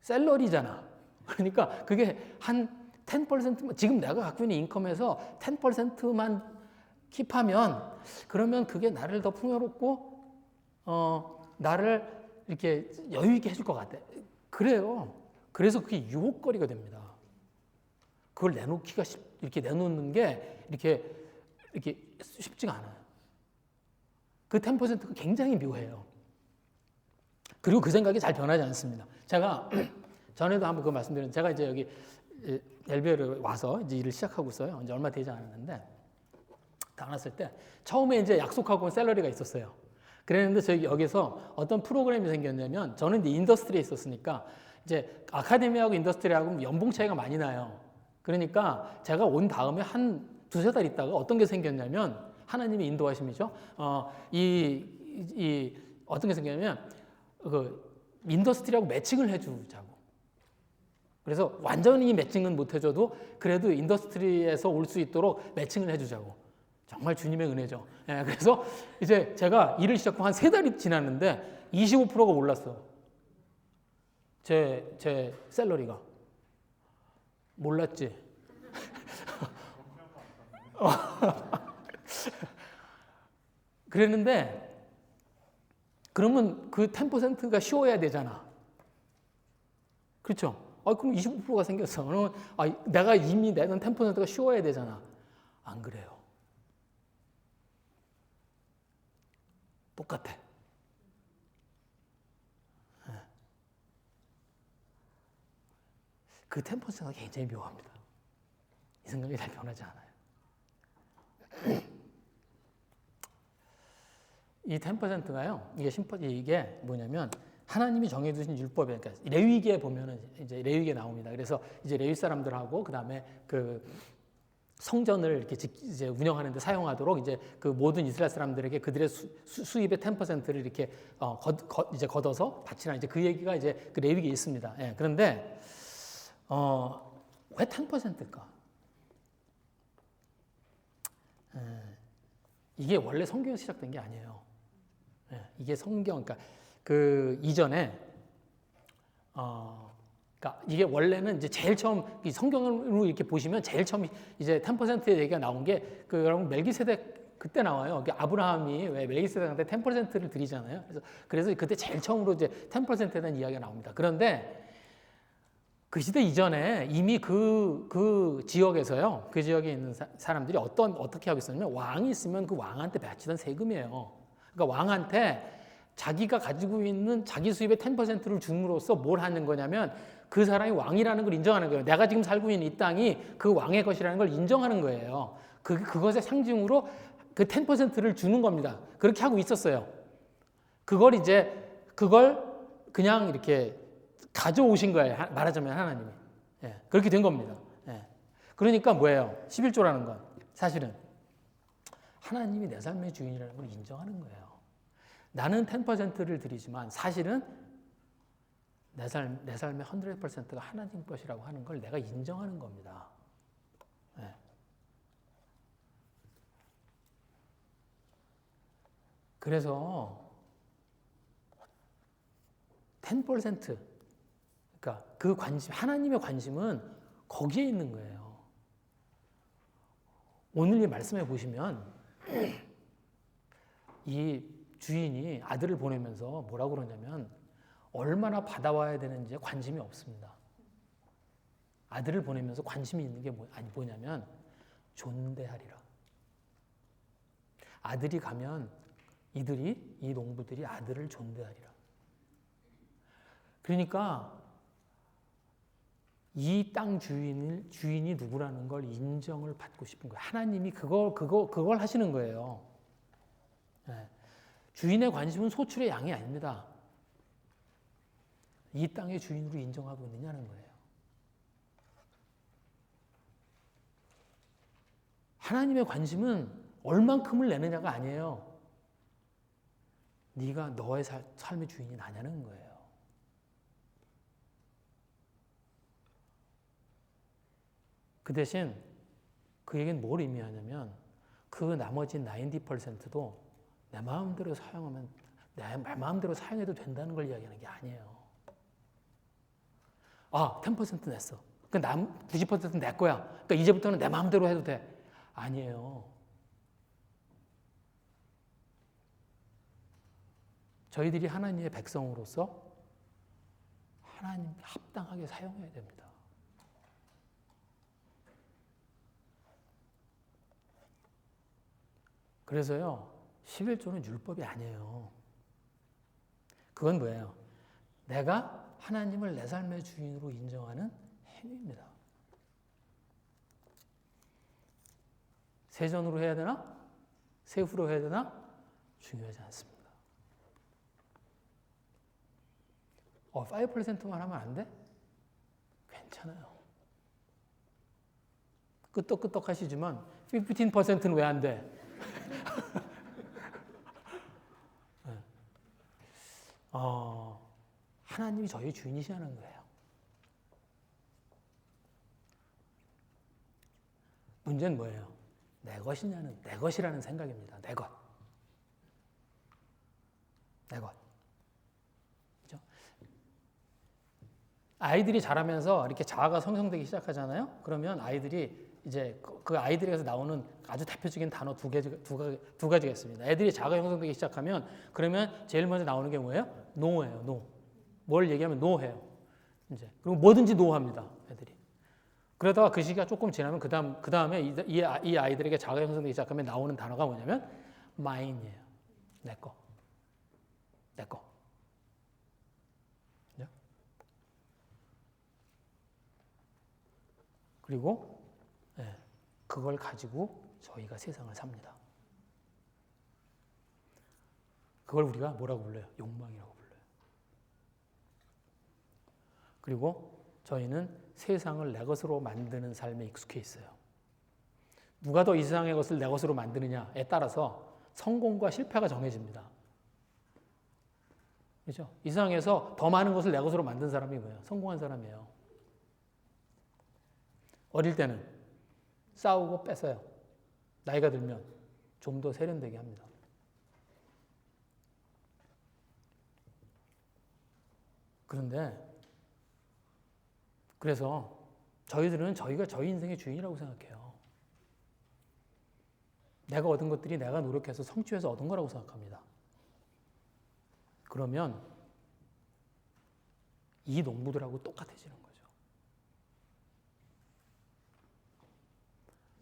샐러리잖아. 그러니까 그게 한 10%만 지금 내가 갖고 있는 인컴에서 10%만 킵하면 그러면 그게 나를 더 풍요롭고 나를 이렇게 여유 있게 해줄 것 같아. 그래요. 그래서 그게 유혹거리가 됩니다. 그걸 내놓기가 이렇게 내놓는 게 이렇게 쉽지가 않아요. 그 10%가 굉장히 묘해요. 그리고 그 생각이 잘 변하지 않습니다. 제가 전에도 한번 그 말씀드렸는데 제가 이제 여기 엘베르에 와서 이제 일을 시작하고 있어요. 이제 얼마 되지 않았는데 다 왔을 때 처음에 이제 약속하고 온 샐러리가 있었어요. 그랬는데 저희 여기서 어떤 프로그램이 생겼냐면 저는 이제 인더스트리에 있었으니까 이제 아카데미하고 인더스트리하고 연봉 차이가 많이 나요. 그러니까 제가 온 다음에 한 두세 달 있다가 어떤 게 생겼냐면 하나님의 인도하심이죠. 어떤 게 생겼냐면 인더스트리하고 매칭을 해주자고. 그래서 완전히 매칭은 못 해줘도 그래도 인더스트리에서 올 수 있도록 매칭을 해주자고. 정말 주님의 은혜죠. 그래서 이제 제가 일을 시작하고 한 3달이 지났는데 25%가 올랐어. 제 샐러리가. 몰랐지? 그랬는데 그러면 그 10%가 쉬워야 되잖아. 그렇죠? 그럼 25%가 생겼어. 그러면 내가 이미 내는 10%가 쉬워야 되잖아. 안 그래요. 똑같아. 그 10%가 굉장히 묘합니다. 이 생각이 잘 변하지 않아요. 이 10%가요. 이게 뭐냐면 하나님이 정해두신 율법에, 그러니까 레위기에 보면은 이제 레위기에 나옵니다. 그래서 이제 레위 사람들하고 그 다음에 그 성전을 이렇게 이제 운영하는데 사용하도록 이제 그 모든 이스라엘 사람들에게 그들의 수입의 10%를 이렇게 이제 걷어서 바치라, 이제 그 얘기가 이제 그 레위기에 있습니다. 예, 그런데 왜 10%일까? 이게 원래 성경에서 시작된 게 아니에요. 예, 이게 그러니까 그 이전에 그러니까 이게 원래는 이제 제일 처음 이 성경으로 이렇게 보시면 제일 처음 이제 10%의 얘기가 나온 게 그 여러분 멜기세덱 그때 나와요. 아브라함이 왜 멜기세덱한테 10%를 드리잖아요. 그래서 그때 제일 처음으로 이제 10%에 대한 이야기가 나옵니다. 그런데 그 시대 이전에 이미 그 지역에서요, 그 지역에 있는 사람들이 어떻게 하고 있었냐면 왕이 있으면 그 왕한테 바치던 세금이에요. 그러니까 왕한테 자기가 가지고 있는 자기 수입의 10%를 줌으로써 뭘 하는 거냐면 그 사람이 왕이라는 걸 인정하는 거예요. 내가 지금 살고 있는 이 땅이 그 왕의 것이라는 걸 인정하는 거예요. 그것의 상징으로 그 10%를 주는 겁니다. 그렇게 하고 있었어요. 그걸 그냥 이렇게 가져오신 거예요. 말하자면 하나님이. 예, 그렇게 된 겁니다. 예. 그러니까 뭐예요? 11조라는 건 사실은 하나님이 내 삶의 주인이라는 걸 인정하는 거예요. 나는 10%를 드리지만 사실은 내 삶의 100%가 하나님 것이라고 하는 걸 내가 인정하는 겁니다. 네. 그래서 10% 그러니까 그 관심, 하나님의 관심은 거기에 있는 거예요. 오늘 이 말씀에 보시면 이 주인이 아들을 보내면서 뭐라고 그러냐면 얼마나 받아와야 되는지에 관심이 없습니다. 아들을 보내면서 관심이 있는 게 뭐냐면 존대하리라. 아들이 가면 이 농부들이 아들을 존대하리라. 그러니까 이 땅 주인이 누구라는 걸 인정을 받고 싶은 거예요. 하나님이 그걸 하시는 거예요. 네. 주인의 관심은 소출의 양이 아닙니다. 이 땅의 주인으로 인정하고 있느냐는 거예요. 하나님의 관심은 얼만큼을 내느냐가 아니에요. 네가 너의 삶의 주인이 나냐는 거예요. 그 대신 그 얘기는 뭘 의미하냐면 그 나머지 90%도 내 마음대로 사용하면 내 마음대로 사용해도 된다는 걸 이야기하는 게 아니에요. 10% 냈어. 그 90%는 내 거야. 그러니까 이제부터는 내 마음대로 해도 돼. 아니에요. 저희들이 하나님의 백성으로서 하나님 합당하게 사용해야 됩니다. 그래서요, 11조는 율법이 아니에요. 그건 뭐예요? 내가 하나님을 내 삶의 주인으로 인정하는 행위입니다. 세전으로 해야 되나? 세후로 해야 되나? 중요하지 않습니다. 5%만 하면 안 돼? 괜찮아요. 끄떡끄떡 하시지만 15%는 왜 안 돼? 하나님이 저희 주인이시라는 거예요. 문제는 뭐예요? 내 것이라는 생각입니다. 내 것. 그렇죠? 아이들이 자라면서 이렇게 자아가 형성되기 시작하잖아요. 그러면 아이들이 이제 그 아이들에게서 나오는 아주 대표적인 단어 두 가지가 있습니다. 애들이 자아가 형성되기 시작하면 그러면 제일 먼저 나오는 게 뭐예요? 노예요. 노. 뭘 얘기하면 노해요. 이제 그리고 뭐든지 노합니다. 애들이. 그러다가 그 시기가 조금 지나면 그 다음에 이 아이들에게 자아가 형성되기 시작하면 나오는 단어가 뭐냐면 mine이에요. 내 거. 그리고 그걸 가지고 저희가 세상을 삽니다. 그걸 우리가 뭐라고 불러요? 욕망이라고 불러요. 그리고 저희는 세상을 내 것으로 만드는 삶에 익숙해 있어요. 누가 더 이 세상의 것을 내 것으로 만드느냐에 따라서 성공과 실패가 정해집니다. 그렇죠? 이 세상에서 더 많은 것을 내 것으로 만든 사람이 뭐예요? 성공한 사람이에요. 어릴 때는 싸우고 뺏어요. 나이가 들면 좀 더 세련되게 합니다. 그래서 저희들은 저희가 저희 인생의 주인이라고 생각해요. 내가 얻은 것들이 내가 노력해서 성취해서 얻은 거라고 생각합니다. 그러면 이 농부들하고 똑같아지는 거죠.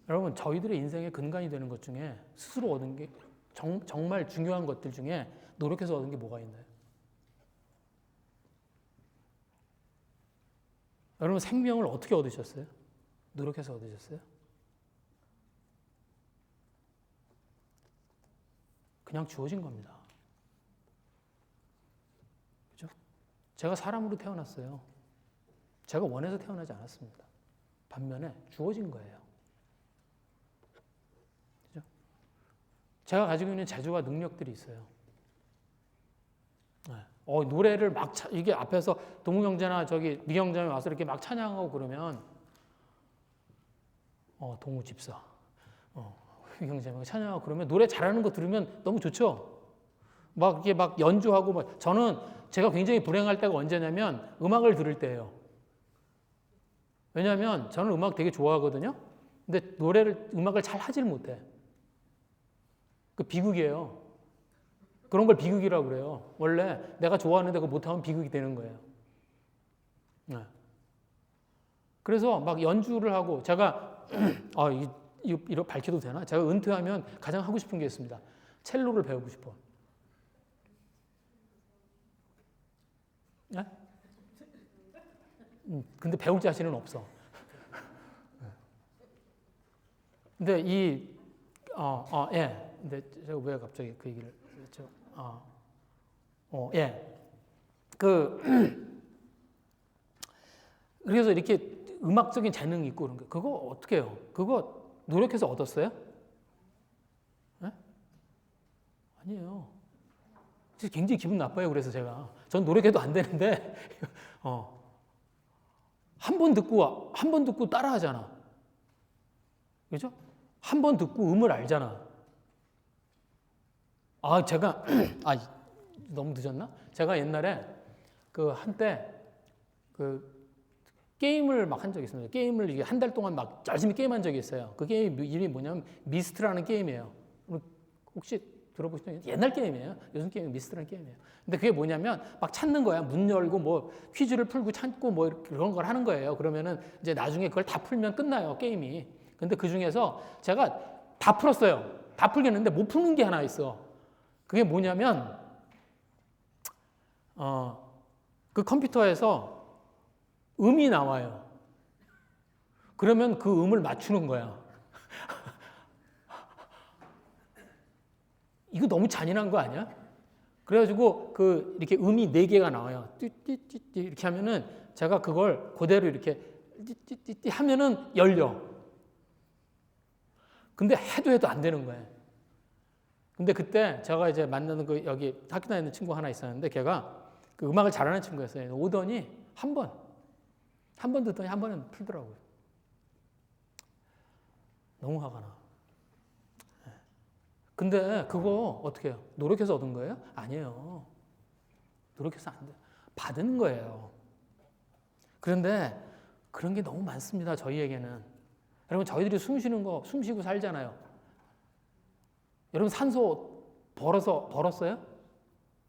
여러분, 저희들의 인생의 근간이 되는 것 중에 스스로 얻은 게 정말 중요한 것들 중에 노력해서 얻은 게 뭐가 있나요? 여러분, 생명을 어떻게 얻으셨어요? 노력해서 얻으셨어요? 그냥 주어진 겁니다. 그죠? 제가 사람으로 태어났어요. 제가 원해서 태어나지 않았습니다. 반면에 주어진 거예요. 그죠? 제가 가지고 있는 재주와 능력들이 있어요. 노래를 막 이게 앞에서 동우경제나 저기 미경점에 와서 이렇게 막 찬양하고 그러면 동우 집사, 미경점에 찬양하고 그러면 노래 잘하는 거 들으면 너무 좋죠. 막 이렇게 막 연주하고 막 저는 제가 굉장히 불행할 때가 언제냐면 음악을 들을 때예요. 왜냐하면 저는 음악 되게 좋아하거든요. 근데 음악을 잘 하질 못해. 그 비극이에요. 그런 걸 비극이라고 그래요. 원래 내가 좋아하는데 그거 못하면 비극이 되는 거예요. 네. 그래서 막 연주를 하고 제가 이거 밝혀도 되나? 제가 은퇴하면 가장 하고 싶은 게 있습니다. 첼로를 배우고 싶어. 네? 근데 배울 자신은 없어. 근데 근데 제가 왜 갑자기 그 얘기를 했죠? 그래서 이렇게 음악적인 재능이 있고 그런 거, 그거 어떻게 해요? 그거 노력해서 얻었어요? 네? 아니에요. 굉장히 기분 나빠요. 그래서 전 노력해도 안 되는데, 한 번 듣고 따라 하잖아. 그죠? 한 번 듣고 음을 알잖아. 너무 늦었나? 제가 옛날에 한때 게임을 막 한 적이 있습니다. 게임을 이게 한 달 동안 막 열심히 게임한 적이 있어요. 그 게임 이름이 뭐냐면 미스트라는 게임이에요. 혹시 들어보시면 옛날 게임이에요. 요즘 게임은 미스트라는 게임이에요. 근데 그게 뭐냐면 막 찾는 거야. 문 열고 뭐 퀴즈를 풀고 찾고 뭐 그런 걸 하는 거예요. 그러면은 이제 나중에 그걸 다 풀면 끝나요. 게임이. 근데 그 중에서 제가 다 풀었어요. 다 풀겠는데 못 푸는 게 하나 있어. 그게 뭐냐면 그 컴퓨터에서 음이 나와요. 그러면 그 음을 맞추는 거야. 이거 너무 잔인한 거 아니야? 그래가지고 이렇게 음이 4개가 나와요. 띠띠띠띠 이렇게 하면은 제가 그걸 그대로 이렇게 띠띠띠띠 하면은 열려. 근데 해도 안 되는 거예요. 근데 그때 제가 이제 만나는 여기 학교 다니는 친구 하나 있었는데 걔가 그 음악을 잘하는 친구였어요. 오더니 한 번 듣더니 한 번은 풀더라고요. 너무 화가 나. 근데 그거 어떻게 해요? 노력해서 얻은 거예요? 아니에요. 노력해서 안 돼요. 받은 거예요. 그런데 그런 게 너무 많습니다. 저희에게는. 여러분, 저희들이 숨 쉬고 살잖아요. 여러분, 산소 벌었어요?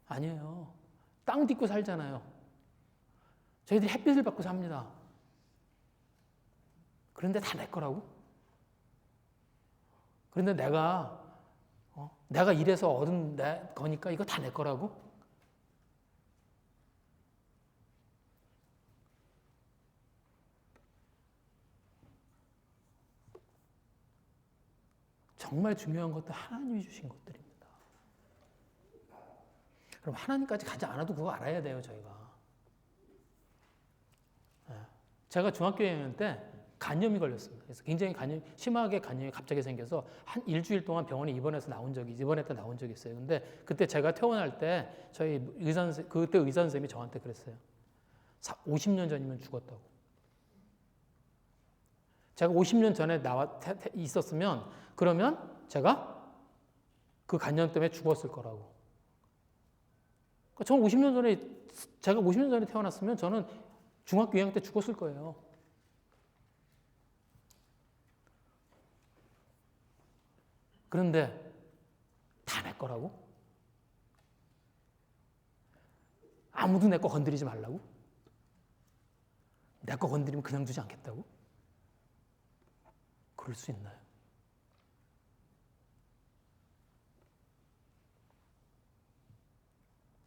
아니에요. 땅 딛고 살잖아요. 저희들이 햇빛을 받고 삽니다. 그런데 다 내 거라고? 그런데 내가 일해서 얻은 내 거니까 이거 다 내 거라고? 정말 중요한 것도 하나님이 주신 것들입니다. 그럼 하나님까지 가지 않아도 그거 알아야 돼요, 저희가. 제가 중학교 2학년 때 간염이 걸렸습니다. 그래서 굉장히 심하게 간염이 갑자기 생겨서 한 일주일 동안 병원에 입원했다 나온 적이 있어요. 근데 그때 제가 퇴원할 때 저희 그때 의사 선생님이 저한테 그랬어요. 50년 전이면 죽었다고. 제가 50년 전에 있었으면 그러면 제가 그 간염 때문에 죽었을 거라고. 저는 제가 50년 전에 태어났으면 저는 중학교 2학년 때 죽었을 거예요. 그런데 다 내 거라고? 아무도 내 거 건드리지 말라고? 내 거 건드리면 그냥 두지 않겠다고? 그럴 수 있나요?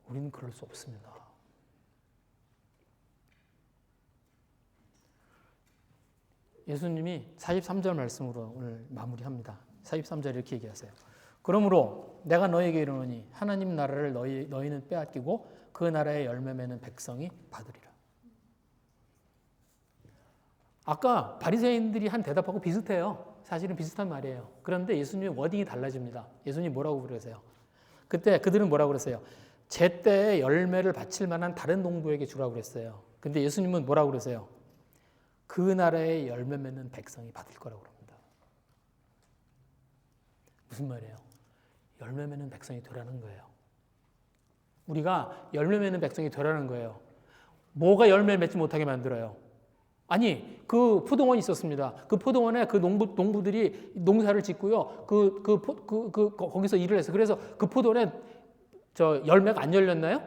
우리는 그럴 수 없습니다. 예수님이 43절 말씀으로 오늘 마무리합니다. 43절 이렇게 얘기하세요. 그러므로 내가 너에게 이르노니 하나님 나라를 너희는 빼앗기고 그 나라의 열매 맺는 백성이 받으리라. 아까 바리새인들이 한 대답하고 비슷해요. 사실은 비슷한 말이에요. 그런데 예수님의 워딩이 달라집니다. 예수님이 뭐라고 그러세요? 그때 그들은 뭐라고 그랬어요? 제때에 열매를 바칠 만한 다른 농부에게 주라고 그랬어요. 근데 예수님은 뭐라고 그러세요? 그 나라의 열매 맺는 백성이 받을 거라고 그럽니다. 무슨 말이에요? 열매 맺는 백성이 되라는 거예요. 우리가 열매 맺는 백성이 되라는 거예요. 뭐가 열매를 맺지 못하게 만들어요? 아니, 그 포도원이 있었습니다. 그 포도원에 그 농부들이 농사를 짓고요. 거기서 일을 했어요. 그래서 그 포도원에 열매가 안 열렸나요?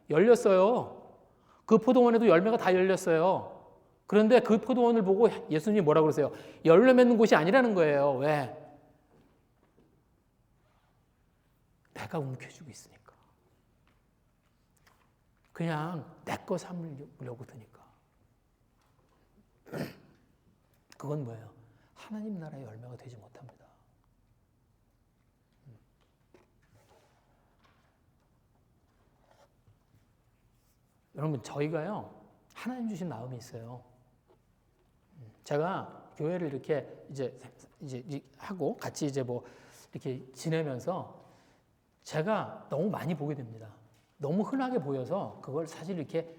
열렸어요. 그 포도원에도 열매가 다 열렸어요. 그런데 그 포도원을 보고 예수님이 뭐라고 그러세요? 열매 맺는 곳이 아니라는 거예요. 왜? 내가 움켜쥐고 있으니까. 그냥 내 거 삼으려고 드니까. 그건 뭐예요? 하나님 나라의 열매가 되지 못합니다. 여러분, 저희가요, 하나님 주신 마음이 있어요. 제가 교회를 이렇게 이제 하고 같이 이렇게 지내면서 제가 너무 많이 보게 됩니다. 너무 흔하게 보여서 그걸 사실 이렇게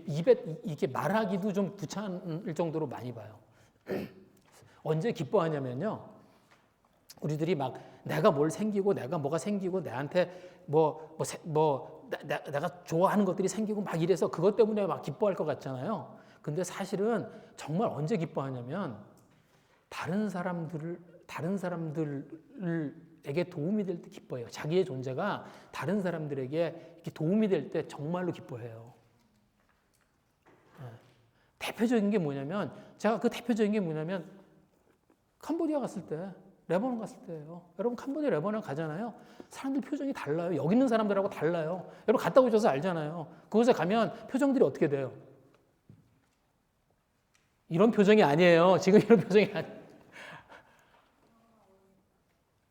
입에 이렇게 말하기도 좀 귀찮을 정도로 많이 봐요. 언제 기뻐하냐면요. 우리들이 막 내가 뭘 생기고 내가 뭐가 생기고 내한테 내가 좋아하는 것들이 생기고 막 이래서 그것 때문에 막 기뻐할 것 같잖아요. 근데 사실은 정말 언제 기뻐하냐면 다른 사람들에게 도움이 될 때 기뻐해요. 자기의 존재가 다른 사람들에게 이렇게 도움이 될 때 정말로 기뻐해요. 대표적인 게 뭐냐면 캄보디아 갔을 때, 레바논 갔을 때예요. 여러분 캄보디아, 레바논 가잖아요. 사람들 표정이 달라요. 여기 있는 사람들하고 달라요. 여러분 갔다 오셔서 알잖아요. 그곳에 가면 표정들이 어떻게 돼요? 이런 표정이 아니에요. 지금 이런 표정이 아니에요.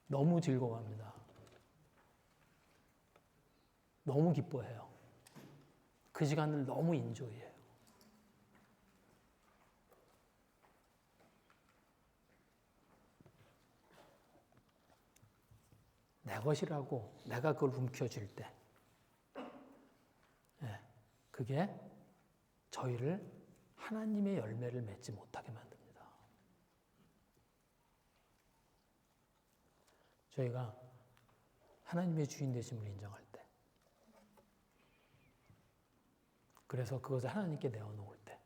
너무 즐거워합니다. 너무 기뻐해요. 그 시간을 너무 인조해요. 내 것이라고 내가 그걸 움켜쥘 때, 그게 저희를 하나님의 열매를 맺지 못하게 만듭니다. 저희가 하나님의 주인 되심을 인정할 때, 그래서 그것을 하나님께 내어놓을 때,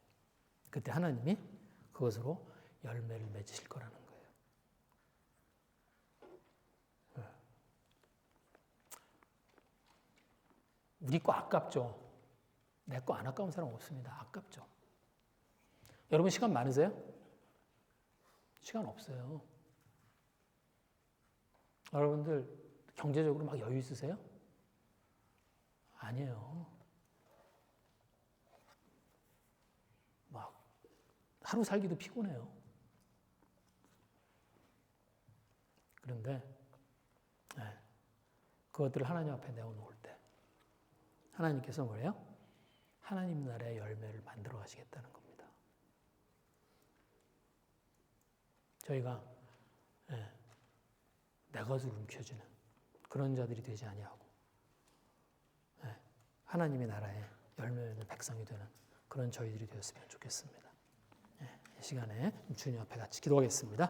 그때 하나님이 그것으로 열매를 맺으실 거라는 거예요. 우리 거 아깝죠? 내 거 안 아까운 사람 없습니다. 아깝죠? 여러분 시간 많으세요? 시간 없어요. 여러분들 경제적으로 막 여유 있으세요? 아니에요. 막 하루 살기도 피곤해요. 그런데 그것들을 하나님 앞에 내어놓을 때 하나님께서 뭐래요? 하나님 나라의 열매를 만들어 가시겠다는 겁니다. 저희가 내 것을 움켜쥐는 그런 자들이 되지 아니하고 하나님의 나라에 열매 맺는 백성이 되는 그런 저희들이 되었으면 좋겠습니다. 이 시간에 주님 앞에 같이 기도하겠습니다.